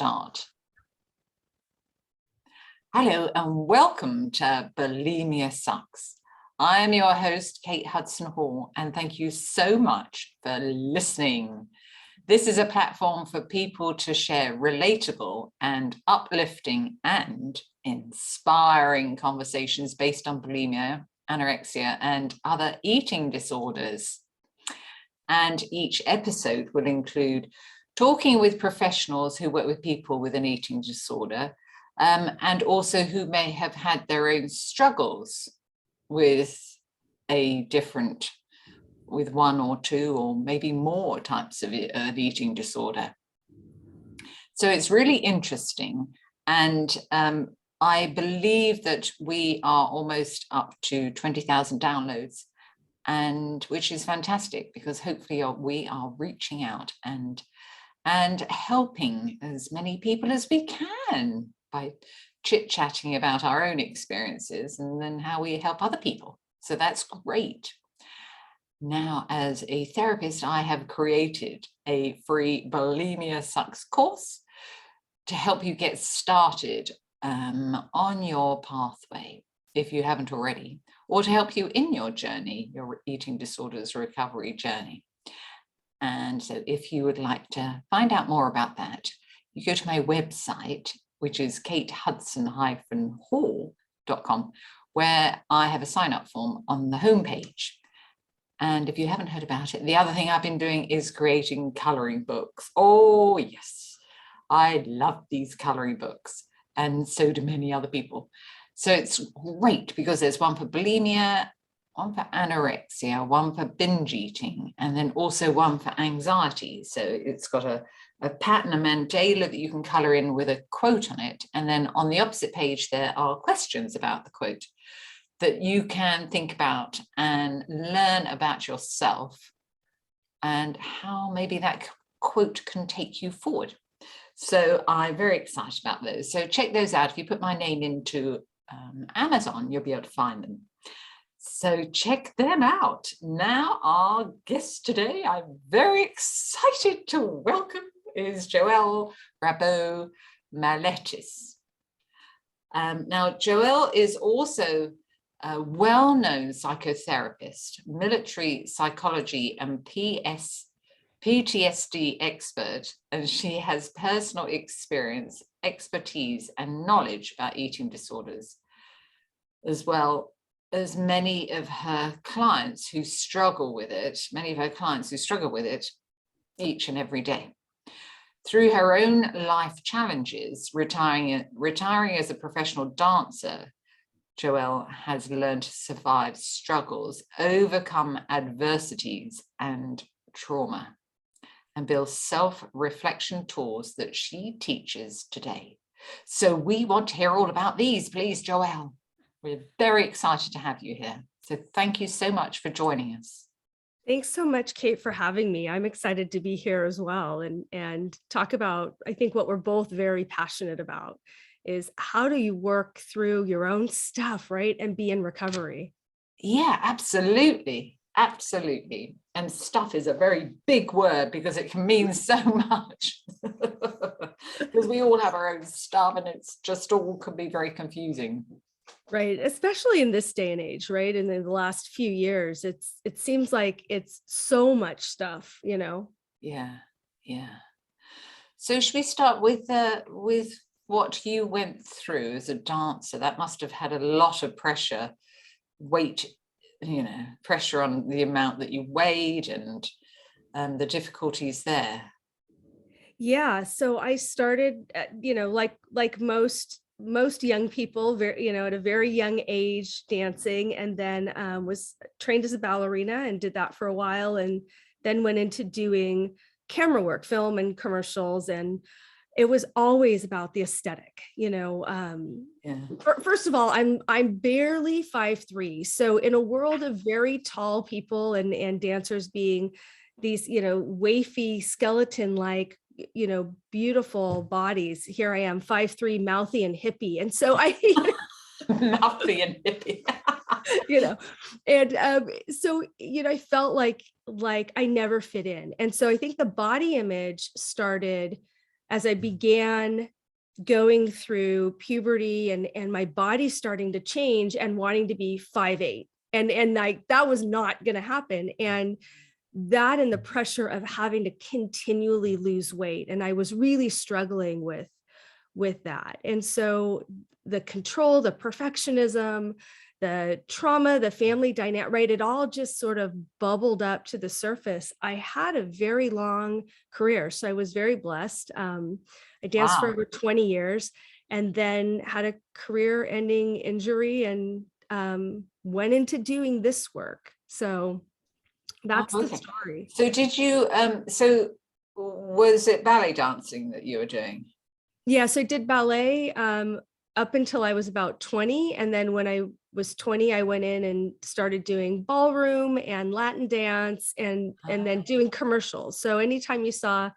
start. Hello and welcome to Bulimia Sucks. I am your host, Kate Hudson Hall, and thank you so much for listening. This is a platform for people to share relatable and uplifting and inspiring conversations based on bulimia, anorexia, and other eating disorders. And each episode will include talking with professionals who work with people with an eating disorder, and also who may have had their own struggles with one or two or maybe more types of eating disorder. So it's really interesting, and I believe that we are almost up to 20,000 downloads, and which is fantastic because hopefully we are reaching out and helping as many people as we can by chit-chatting about our own experiences and then how we help other people. So that's great. Now, as a therapist, I have created a free Bulimia Sucks course to help you get started on your pathway, if you haven't already, or to help you in your journey, your eating disorders recovery journey. And so if you would like to find out more about that, you go to my website, which is katehudson-hall.com, where I have a sign-up form on the homepage. And if you haven't heard about it, the other thing I've been doing is creating colouring books. Oh, yes, I love these colouring books, and so do many other people. So it's great because there's one for bulimia, one for anorexia, one for binge eating, and then also one for anxiety. So it's got a pattern, a mandala that you can colour in with a quote on it. And then on the opposite page, there are questions about the quote that you can think about and learn about yourself and how maybe that quote can take you forward. So I'm very excited about those. So check those out. If you put my name into Amazon, you'll be able to find them. So check them out. Now our guest today, I'm very excited to welcome, is Joelle Rabow Maletis. Now Joelle is also a well-known psychotherapist, military psychology and PTSD expert, and she has personal experience, expertise, and knowledge about eating disorders, as well as many of her clients who struggle with it, each and every day. Through her own life challenges, retiring as a professional dancer, Joelle has learned to survive struggles, overcome adversities and trauma, and build self-reflection tools that she teaches today. So we want to hear all about these, please, Joelle. We're very excited to have you here. So thank you so much for joining us. Thanks so much, Kate, for having me. I'm excited to be here as well and talk about, I think what we're both very passionate about is how do you work through your own stuff, right? And be in recovery. Yeah, absolutely. Absolutely. And stuff is a very big word because it can mean so much. Because we all have our own stuff and it's just all can be very confusing. Right. Especially in this day and age, right? And in the last few years, it seems like it's so much stuff, you know? Yeah. Yeah. So should we start with what you went through as a dancer? That must have had a lot of pressure, pressure on the amount that you weighed and the difficulties there. Yeah. So I started, like most young people, at a very young age dancing, and then was trained as a ballerina and did that for a while, and then went into doing camera work, film and commercials. And it was always about the aesthetic, First of all, I'm barely 5'3". So in a world of very tall people and dancers being these, wafy skeleton-like, beautiful bodies, here I am 5'3", mouthy and hippie. And so mouthy and hippie. So, I felt like I never fit in. And so I think the body image started as I began going through puberty and my body starting to change and wanting to be 5'8", and like that was not going to happen. And that and the pressure of having to continually lose weight. And I was really struggling with that. And so the control, the perfectionism, the trauma, the family dynamic, right? It all just sort of bubbled up to the surface. I had a very long career. So I was very blessed. I danced for Wow. over 20 years and then had a career ending injury and went into doing this work. So Oh, that's the okay. story. So did you, so was it ballet dancing that you were doing? Yeah, so I did ballet up until I was about 20. And then when I was 20, I went in and started doing ballroom and Latin dance and then doing commercials. So anytime you saw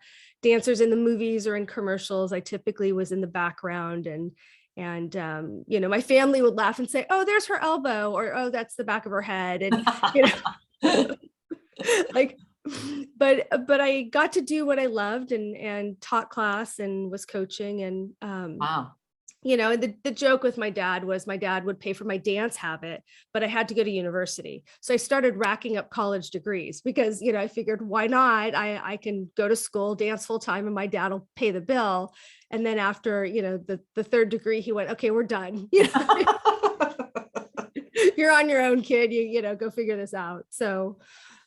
dancers in the movies or in commercials, I typically was in the background and you know, my family would laugh and say, oh, there's her elbow, or oh, that's the back of her head. And you know, like, but I got to do what I loved and taught class and was coaching. And Wow. you know, the joke with my dad was my dad would pay for my dance habit, but I had to go to university. So I started racking up college degrees because, you know, I figured why not? I can go to school, dance full time, and my dad will pay the bill. And then after, you know, the third degree, he went, okay, we're done. You know, you're on your own, kid. You know, go figure this out. So,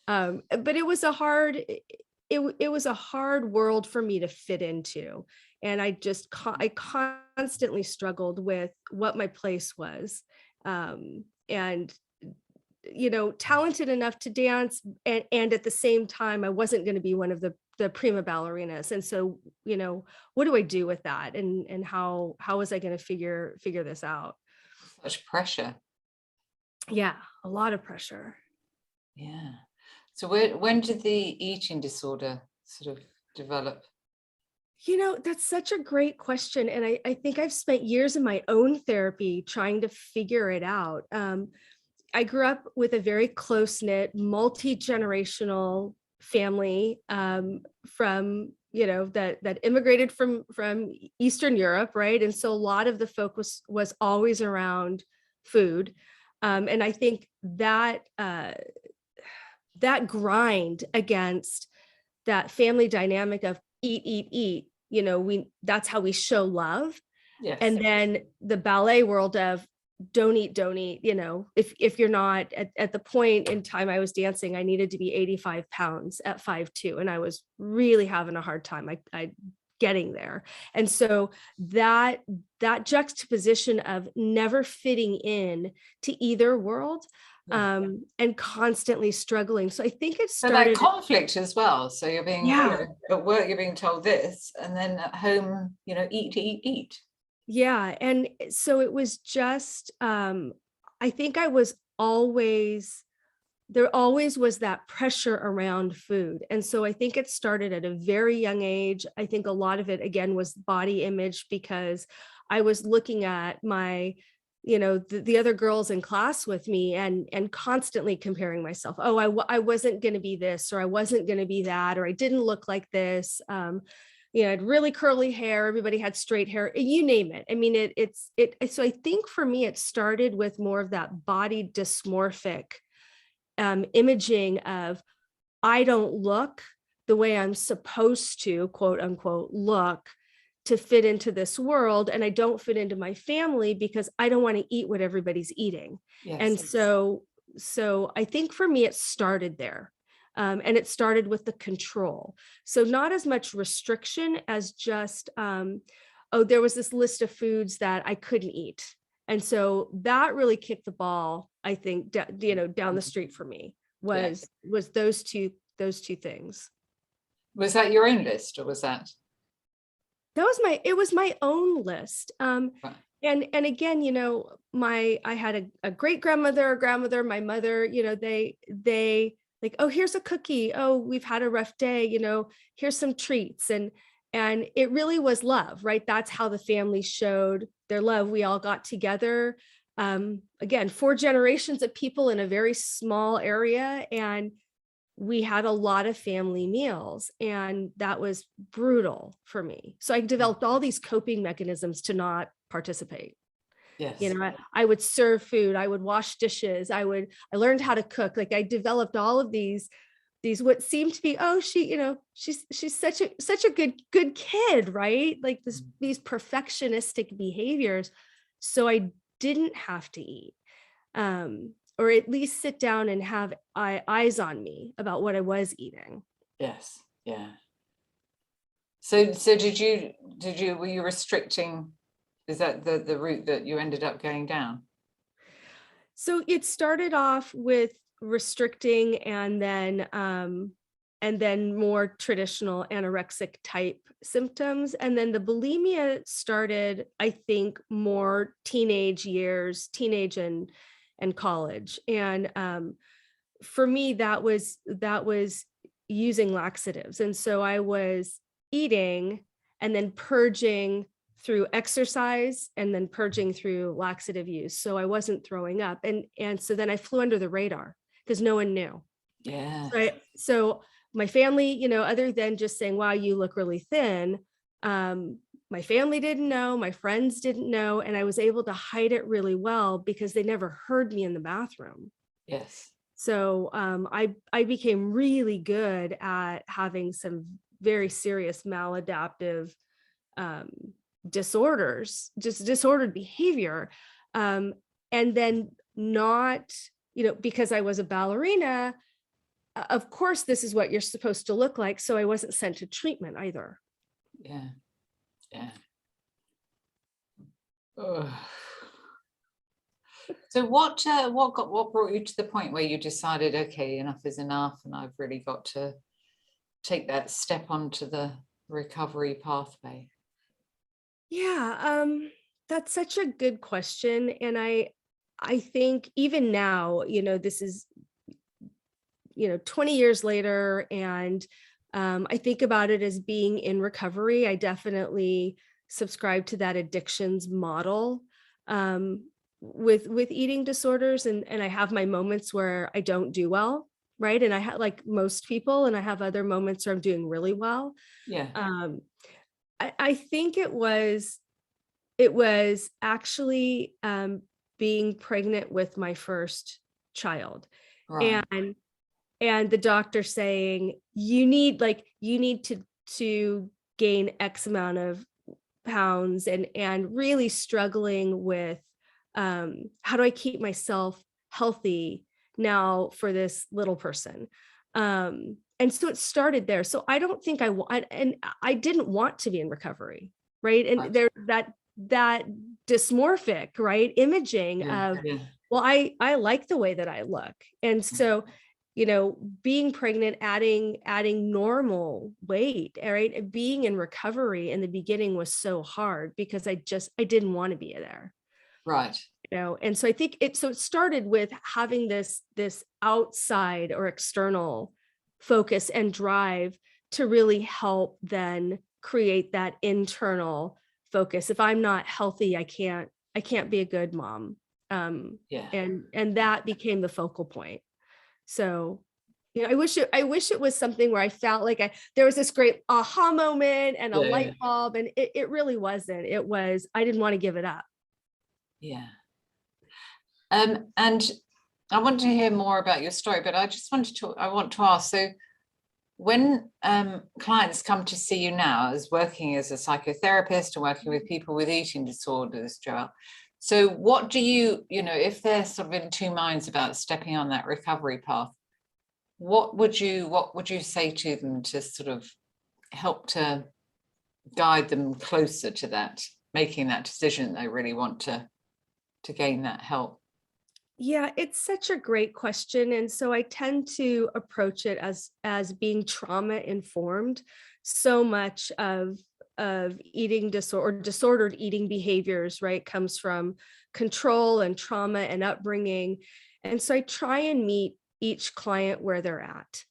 but it was a hard, it was a hard world for me to fit into. And I just, I constantly struggled with what my place was. And, you know, talented enough to dance. And at the same time, I wasn't going to be one of the prima ballerinas. And so, you know, what do I do with that? And how was I going to figure this out? Such pressure. Yeah, a lot of pressure. Yeah. So when did the eating disorder sort of develop? You know, that's such a great question. And I think I've spent years in my own therapy trying to figure it out. I grew up with a very close-knit, multi-generational family from, you know, that immigrated from Eastern Europe, right? And so a lot of the focus was always around food. And I think that that grind against that family dynamic of eat, you know, that's how we show love. Yes. And then the ballet world of don't eat, you know, if you're not at the point in time I was dancing, I needed to be 85 pounds at 5'2", and I was really having a hard time I getting there. And so that juxtaposition of never fitting in to either world and constantly struggling. So I think it started. So that conflict as well. So you're being, Yeah. you know, at work, you're being told this, and then at home, you know, eat. Yeah. And so it was just, I think there always was that pressure around food. And so I think it started at a very young age. I think a lot of it, again, was body image, because I was looking at my, you know, the other girls in class with me and constantly comparing myself. Oh, I wasn't going to be this, or I wasn't going to be that, or I didn't look like this. You know, I had really curly hair. Everybody had straight hair, you name it. I mean, it's so I think for me, it started with more of that body dysmorphic imaging of, I don't look the way I'm supposed to, quote unquote, look to fit into this world. And I don't fit into my family because I don't want to eat what everybody's eating. Yes. And so I think for me, it started there. And it started with the control. So not as much restriction as just, oh, there was this list of foods that I couldn't eat. And so that really kicked the ball, I think, you know, down the street for me was those two things. Was that your own list, or was that? It was my own list. Right. And again, you know, I had a great grandmother, a grandmother, my mother, you know, they like, oh, here's a cookie. Oh, we've had a rough day, you know, here's some treats. And it really was love, right? That's how the family showed their love. We all got together. Again, 4 generations of people in a very small area. And we had a lot of family meals, and that was brutal for me. So I developed all these coping mechanisms to not participate. Yes. I would serve food, I would wash dishes, I learned how to cook. Like I developed all of these what seemed to be, oh, she's such a good kid, right? Like these perfectionistic behaviors. So I didn't have to eat, or at least sit down and have eyes on me about what I was eating. Yes. Yeah. So were you restricting? Is that the route that you ended up going down? So it started off with restricting, and then more traditional anorexic type symptoms. And then the bulimia started, I think, more teenage and college. And for me, that was using laxatives. And so I was eating and then purging through exercise, and then purging through laxative use. So I wasn't throwing up. And so then I flew under the radar because no one knew. Yeah. Right. So my family, other than just saying, wow, you look really thin, my family didn't know, my friends didn't know, and I was able to hide it really well because they never heard me in the bathroom. Yes. So I became really good at having some very serious maladaptive disorders, just disordered behavior. And then not, because I was a ballerina, of course, this is what you're supposed to look like. So I wasn't sent to treatment either. Yeah. Yeah. Ugh. So what brought you to the point where you decided, okay, enough is enough, and I've really got to take that step onto the recovery pathway? Yeah, that's such a good question. And I think even now, this is, 20 years later, and I think about it as being in recovery. I definitely subscribe to that addictions model with eating disorders, and I have my moments where I don't do well, right? And I have, like most people, and I have other moments where I'm doing really well. Yeah. I think it was actually being pregnant with my first child, Right. and the doctor saying you need to gain X amount of pounds, and really struggling with how do I keep myself healthy now for this little person. And so it started there. So I don't think I didn't want to be in recovery, right? And Right. there that dysmorphic, right, imaging Yeah. of, Yeah. well, I like the way that I look. And so, being pregnant, adding normal weight, right? Being in recovery in the beginning was so hard because I didn't want to be there. Right. And so I think it started with having this outside or external focus and drive to really help then create that internal focus. If I'm not healthy, I can't be a good mom. Yeah. And that became the focal point. So, I wish it was something where I felt like there was this great aha moment and a Yeah. light bulb, and it really wasn't. It was, I didn't want to give it up. Yeah. And I want to hear more about your story, but I want to ask, so when clients come to see you now as working as a psychotherapist and working with people with eating disorders, Joelle, so what do you, if they're sort of in two minds about stepping on that recovery path, what would you say to them to sort of help to guide them closer to that, making that decision they really want to gain that help? Yeah, it's such a great question. And so I tend to approach it as being trauma informed. So much of eating disorder, disordered eating behaviors, right, comes from control and trauma and upbringing. And so I try and meet each client where they're at.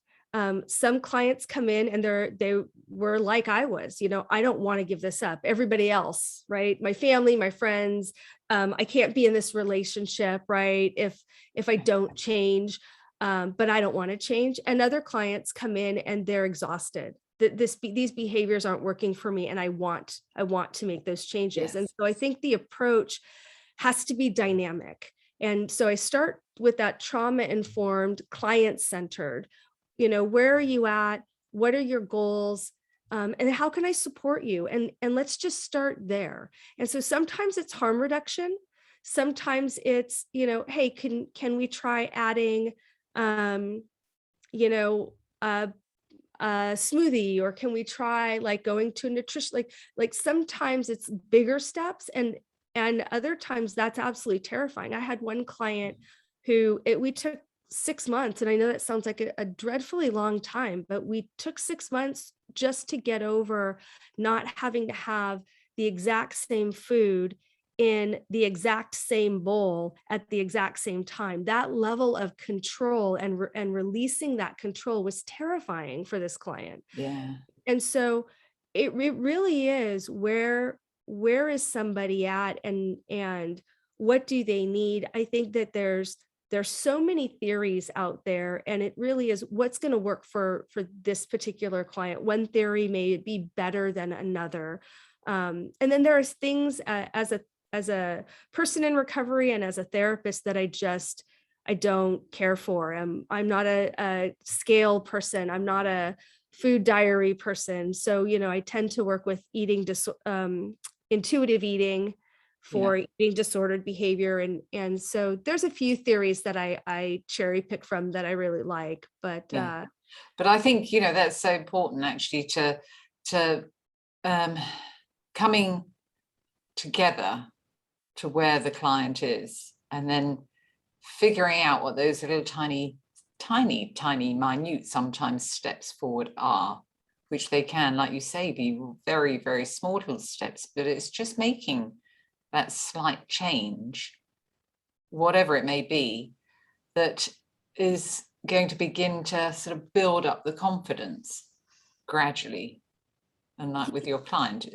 Some clients come in and they were like I was, I don't want to give this up. Everybody else, right? My family, my friends, I can't be in this relationship, right? If I don't change. but I don't want to change. And other clients come in and they're exhausted. These behaviors aren't working for me, and I want to make those changes. Yes. And so I think the approach has to be dynamic. And so I start with that trauma-informed, client-centered. Where are you at? What are your goals? And how can I support you? And let's just start there. And so sometimes it's harm reduction. Sometimes it's, hey, can we try adding, a smoothie, or can we try like going to a nutrition, like sometimes it's bigger steps, and other times that's absolutely terrifying. I had one client who we took 6 months, and I know that sounds like a dreadfully long time, but we took 6 months just to get over not having to have the exact same food in the exact same bowl at the exact same time. That level of control and releasing that control was terrifying for this client. Yeah. And so it really is, where is somebody at, and what do they need? I think that there's so many theories out there, and it really is what's going to work for this particular client. One theory may be better than another. And then there's things as a person in recovery and as a therapist that I don't care for. I'm not a scale person. I'm not a food diary person. So, I tend to work with intuitive eating for eating disordered behavior. And so there's a few theories that I cherry pick from that I really like, but I think, that's so important actually to coming together to where the client is, and then figuring out what those little tiny, minute sometimes steps forward are, which they can, like you say, be very, very small little steps, but it's just making that slight change, whatever it may be, that is going to begin to sort of build up the confidence gradually. And like with your client,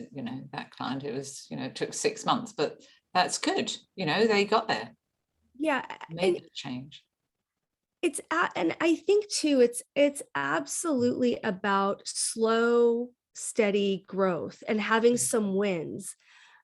that client, it was, it took 6 months, but that's good. They got there. Yeah. Made the change. And I think too, it's absolutely about slow, steady growth and having some wins.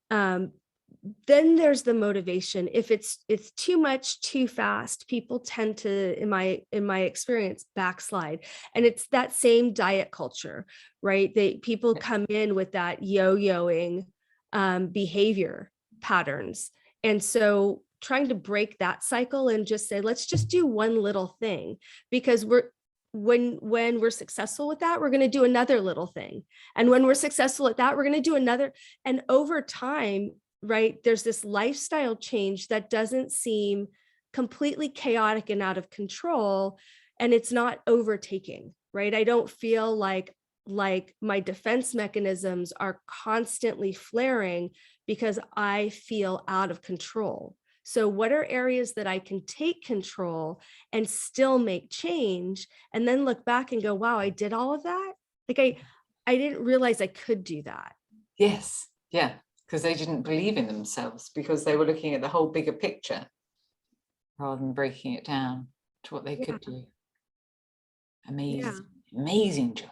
Then there's the motivation. If it's too much, too fast, people tend to, in my experience, backslide. And it's that same diet culture, right? People come in with that yo-yoing behavior patterns. And so trying to break that cycle and just say, let's just do one little thing, because when we're successful with that, we're going to do another little thing. And when we're successful at that, we're going to do another. And over time, right, there's this lifestyle change that doesn't seem completely chaotic and out of control, and it's not overtaking, right? I don't feel like my defense mechanisms are constantly flaring because I feel out of control. So what are areas that I can take control and still make change, and then look back and go, wow, I did all of that? Like I didn't realize I could do that. Yes. Yeah. Because they didn't believe in themselves, because they were looking at the whole bigger picture rather than breaking it down to what they could do. Amazing. Amazing, Joelle.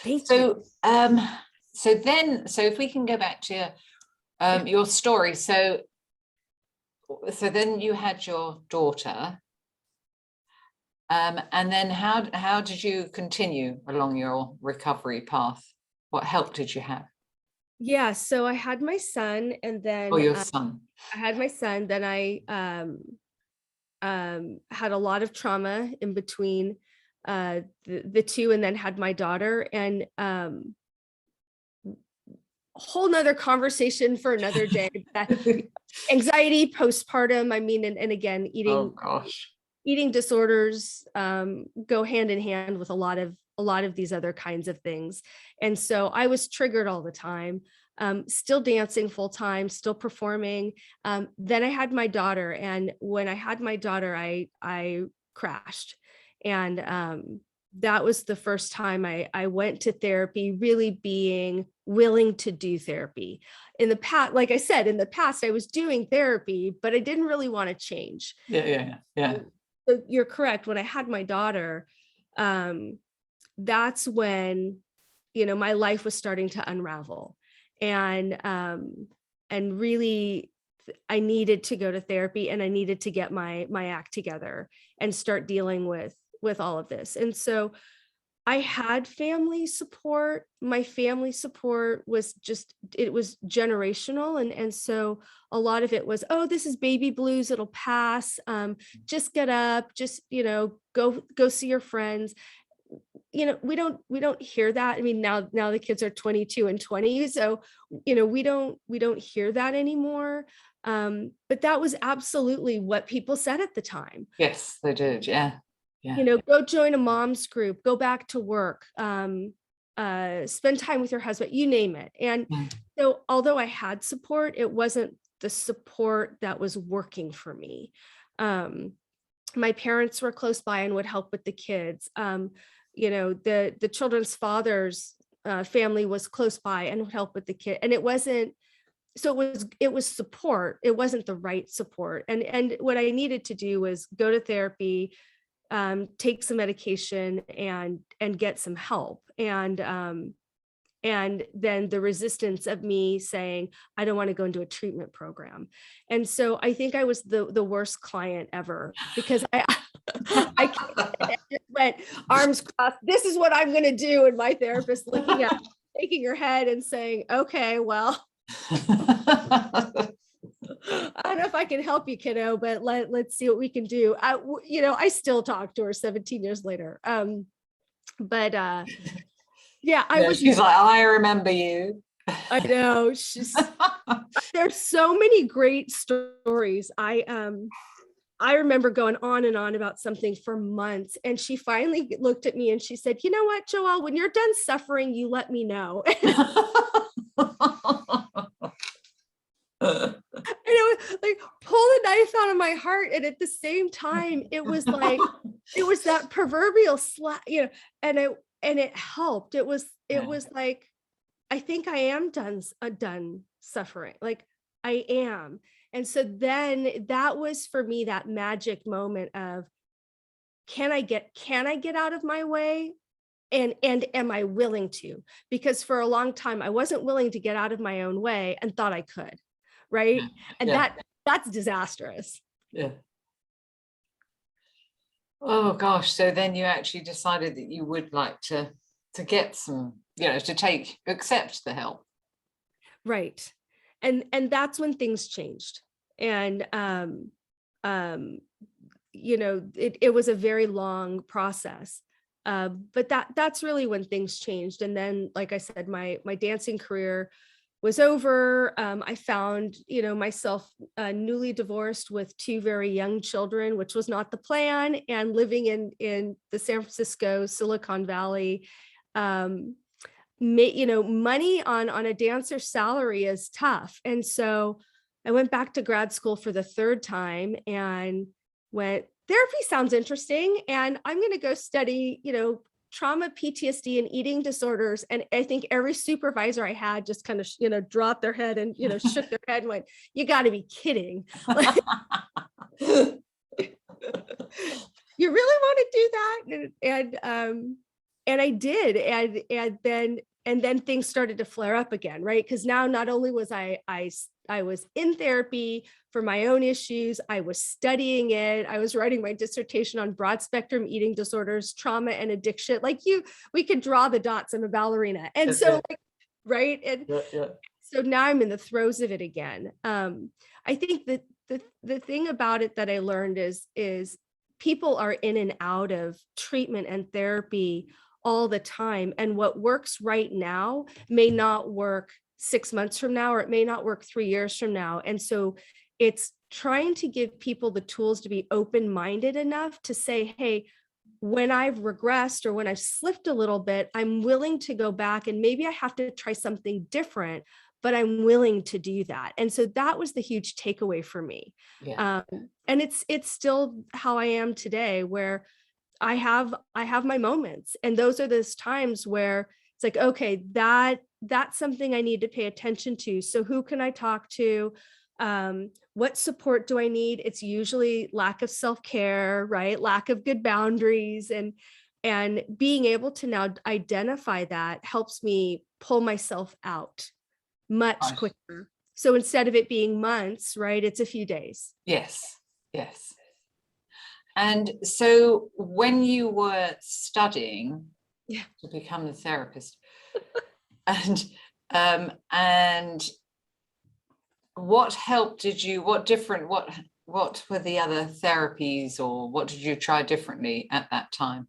Thank you. So if we can go back to your story. So then you had your daughter, and then how did you continue along your recovery path? What help did you have? Yeah, so I had my son, and then your son. I had my son. Then I had a lot of trauma in between the two, and then had my daughter, and whole nother conversation for another day. Anxiety postpartum, I mean, and again, eating disorders go hand in hand with a lot of these other kinds of things. And so I was triggered all the time, still dancing full time, still performing. Then I had my daughter, and when I had my daughter, I crashed. And that was the first time I went to therapy, really being willing to do therapy. In the past, like I said, in the past, I was doing therapy, but I didn't really want to change. Yeah. So you're correct. When I had my daughter, that's when, my life was starting to unravel, and really I needed to go to therapy, and I needed to get my act together and start dealing with all of this. And so I had family support. My family support was it was generational. And so a lot of it was, oh, this is baby blues, it'll pass. Just get up, just, go see your friends. We don't hear that. I mean, now the kids are 22 and 20. So, we don't hear that anymore. But that was absolutely what people said at the time. Yes, they did. Yeah. Yeah. Go join a mom's group, go back to work, spend time with your husband, you name it. And so although I had support, it wasn't the support that was working for me. My parents were close by and would help with the kids. The children's father's family was close by and would help with the kid. And it wasn't, so it was support. It wasn't the right support. And what I needed to do was go to therapy, take some medication, and get some help. And then the resistance of me saying, I don't want to go into a treatment program. And so I think I was the worst client ever, because I just went arms crossed. This is what I'm going to do. And my therapist looking at, shaking her head and saying, okay, well, I don't know if I can help you, kiddo, but let's see what we can do. I still talk to her 17 years later. She's like, I remember you. I know. There's so many great stories. I remember going on and on about something for months, and she finally looked at me and she said, you know what, Joelle, when you're done suffering, you let me know. Like pull the knife out of my heart. And at the same time, it was like, it was that proverbial slap, and it helped. It was like, I think I am done suffering. Like I am. And so then that was for me, that magic moment of, can I get out of my way? And am I willing to? Because for a long time, I wasn't willing to get out of my own way and thought I could. Right. And that's disastrous. Yeah. Oh gosh. So then you actually decided that you would like to get some, to accept the help. Right. And that's when things changed. And it was a very long process. But that's really when things changed. And then, like I said, my dancing career was over. I found, myself newly divorced with 2 very young children, which was not the plan, and living in the San Francisco Silicon Valley. Money on a dancer's salary is tough. And so I went back to grad school for the 3rd time and went, therapy sounds interesting, and I'm going to go study, trauma, PTSD, and eating disorders. And I think every supervisor I had just kind of, dropped their head and, shook their head and went, you got to be kidding. You really want to do that? And I did. And then things started to flare up again, right? Because now not only was I was in therapy for my own issues, I was studying it. I was writing my dissertation on broad spectrum eating disorders, trauma, and addiction. We could draw the dots. I'm a ballerina. And so, right. And so now I'm in the throes of it again. I think that the thing about it that I learned is people are in and out of treatment and therapy all the time. And what works right now may not work 6 months from now, or it may not work 3 years from now. And so it's trying to give people the tools to be open-minded enough to say, hey, when I've regressed or when I've slipped a little bit, I'm willing to go back, and maybe I have to try something different, but I'm willing to do that. And so that was the huge takeaway for me. Yeah. And it's still how I am today, where I have my moments, and those are those times where it's like, okay, that's something I need to pay attention to. So who can I talk to? What support do I need? It's usually lack of self-care, right? Lack of good boundaries, and being able to now identify that helps me pull myself out much Right. quicker. So instead of it being months, right, it's a few days. Yes, yes. And so when you were studying Yeah. to become the therapist, and what help did you, what were the other therapies, or what did you try differently at that time?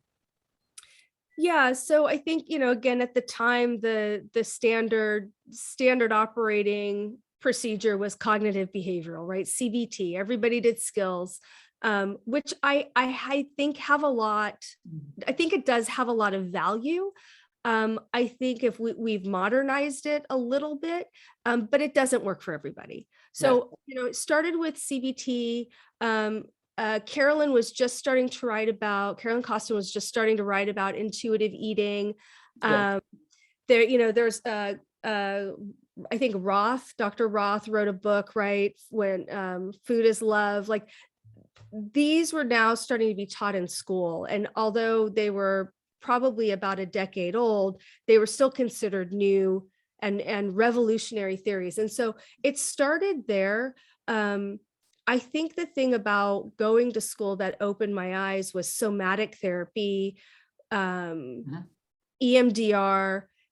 Yeah, so I think, again, at the time, the standard operating procedure was cognitive behavioral, right? CBT. Everybody did skills, which I think have a lot. I think it does have a lot of value. I think if we've modernized it a little bit, but it doesn't work for everybody. No. So, it started with CBT. Carolyn Costin was just starting to write about intuitive eating. Yeah. There's I think Dr. Roth wrote a book, right? When Food is Love, like these were now starting to be taught in school. And although they were probably about a decade old, they were still considered new and revolutionary theories. And so it started there. I think the thing about going to school that opened my eyes was somatic therapy, EMDR,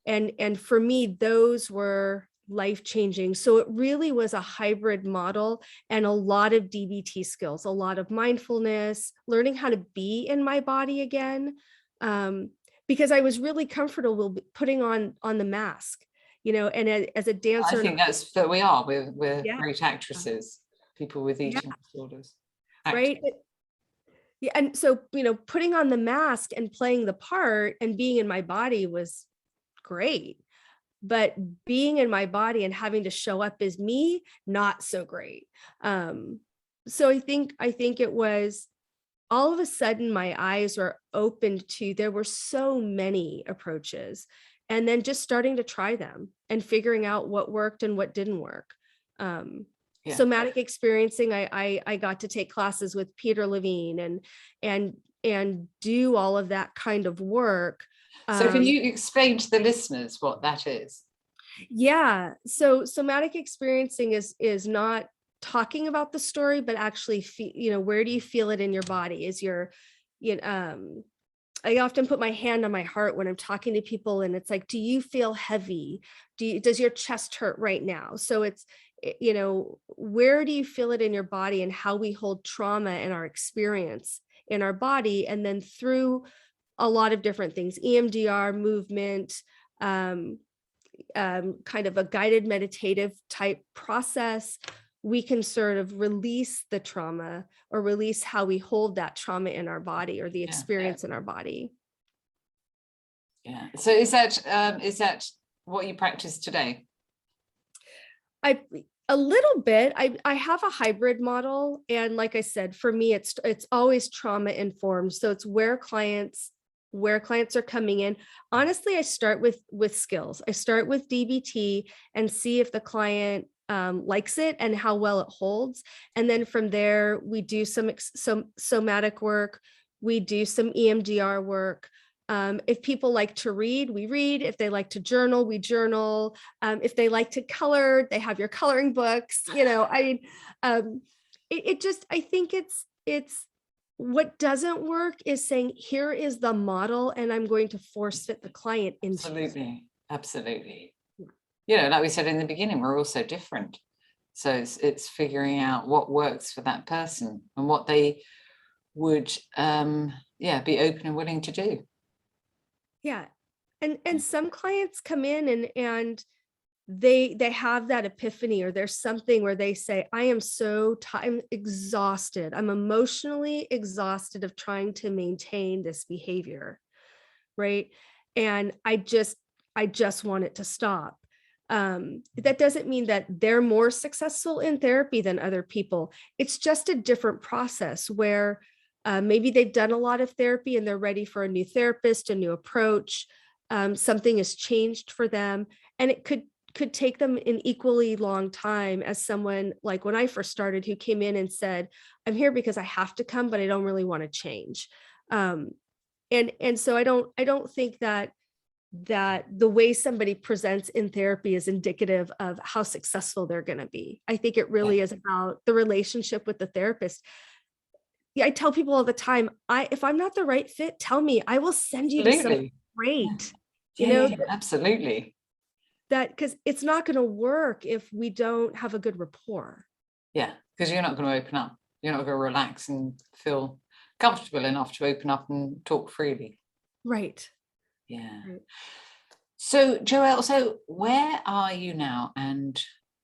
and for me, those were life-changing. So it really was a hybrid model and a lot of DBT skills, a lot of mindfulness, learning how to be in my body again, because I was really comfortable putting on the mask, and as a dancer. I think that's that we are. We're Yeah. great actresses, people with Yeah. eating disorders. Right. Yeah. And so, putting on the mask and playing the part and being in my body was great. But being in my body and having to show up as me, not so great. So I think it was all of a sudden my eyes were opened to, there were so many approaches, and then just starting to try them and figuring out what worked and what didn't work. Yeah. Somatic Experiencing, I got to take classes with Peter Levine and do all of that kind of work. So can you explain to the listeners what that is? Yeah. So Somatic Experiencing is not talking about the story, but actually, where do you feel it in your body? I often put my hand on my heart when I'm talking to people, and it's like, do you feel heavy? Does your chest hurt right now? So it's, where do you feel it in your body, and how we hold trauma and our experience in our body. And then through a lot of different things, EMDR, movement, kind of a guided meditative type process, we can sort of release the trauma, or release how we hold that trauma in our body, or the experience in our body. Yeah. So is that what you practice today? A little bit. I have a hybrid model, and like I said, for me, it's always trauma informed. So it's where clients are coming in. Honestly, I start with skills. I start with DBT and see if the client likes it and how well it holds. And then from there, we do some somatic work. We do some EMDR work. If people like to read, we read. If they like to journal, we journal. If they like to color, they have your coloring books. I think it's what doesn't work is saying, here is the model, and I'm going to force fit the client into it. Absolutely. Like we said in the beginning, we're all so different. So it's figuring out what works for that person and what they would be open and willing to do. Yeah. And some clients come in and they have that epiphany, or there's something where they say, I am I'm exhausted. I'm emotionally exhausted of trying to maintain this behavior. Right. And I just want it to stop. That doesn't mean that they're more successful in therapy than other people. It's just a different process where maybe they've done a lot of therapy and they're ready for a new therapist, a new approach. Something has changed for them, and it could could take them an equally long time as someone like when I first started, who came in and said, I'm here because I have to come, but I don't really want to change. And so I don't think that the way somebody presents in therapy is indicative of how successful they're going to be. I think it really is about the relationship with the therapist. Yeah, I tell people all the time, if I'm not the right fit, tell me. I will send you to something great. Absolutely. That, because it's not going to work if we don't have a good rapport. Yeah, because you're not going to open up. You're not going to relax and feel comfortable enough to open up and talk freely. Right. Yeah. Right. So, Joelle, so where are you now, and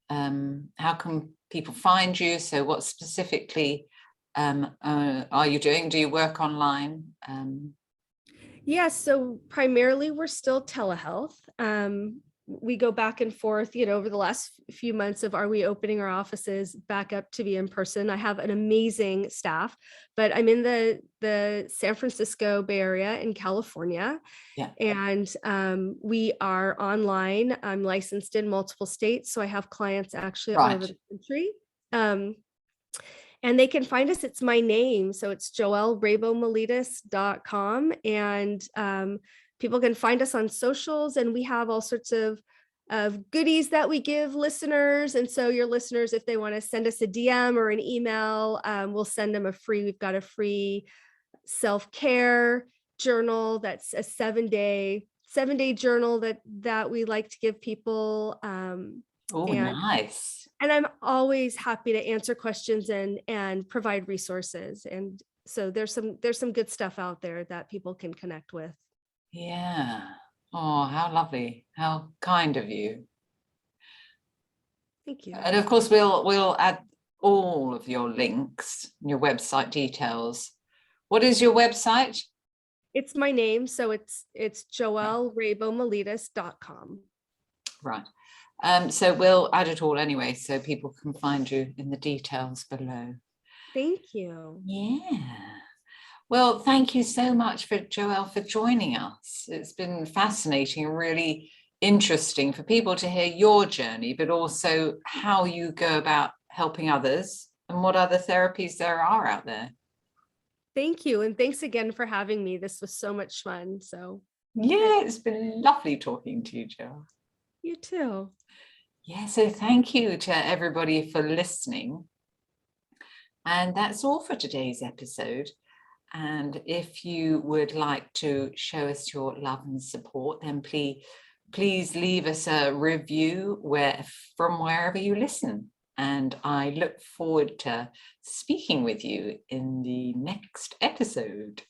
how can people find you? So what specifically are you doing? Do you work online? Yes, so primarily we're still telehealth. We go back and forth, over the last few months of, are we opening our offices back up to be in person? I have an amazing staff, but I'm in the San Francisco Bay Area in California. Yeah. And we are online. I'm licensed in multiple states, so I have clients actually all over the country. And they can find us. It's my name. So it's joellerabowmaletis.com. And people can find us on socials, and we have all sorts of goodies that we give listeners. And so your listeners, if they want to send us a DM or an email, we'll send them we've got a free self-care journal. That's a 7-day journal that we like to give people. Nice. And I'm always happy to answer questions and provide resources. And so there's some good stuff out there that people can connect with. Yeah. Oh, how lovely. How kind of you. Thank you. And of course, we'll add all of your links, your website details. What is your website? It's my name. So it's joellerabowmaletis.com. Right. So we'll add it all anyway, so people can find you in the details below. Thank you. Yeah. Well, thank you so much Joelle for joining us. It's been fascinating and really interesting for people to hear your journey, but also how you go about helping others and what other therapies there are out there. Thank you. And thanks again for having me. This was so much fun. So yeah, it's been lovely talking to you, Joelle. You too. Yeah, so thank you to everybody for listening. And that's all for today's episode. And if you would like to show us your love and support, then please leave us a review from wherever you listen. And I look forward to speaking with you in the next episode.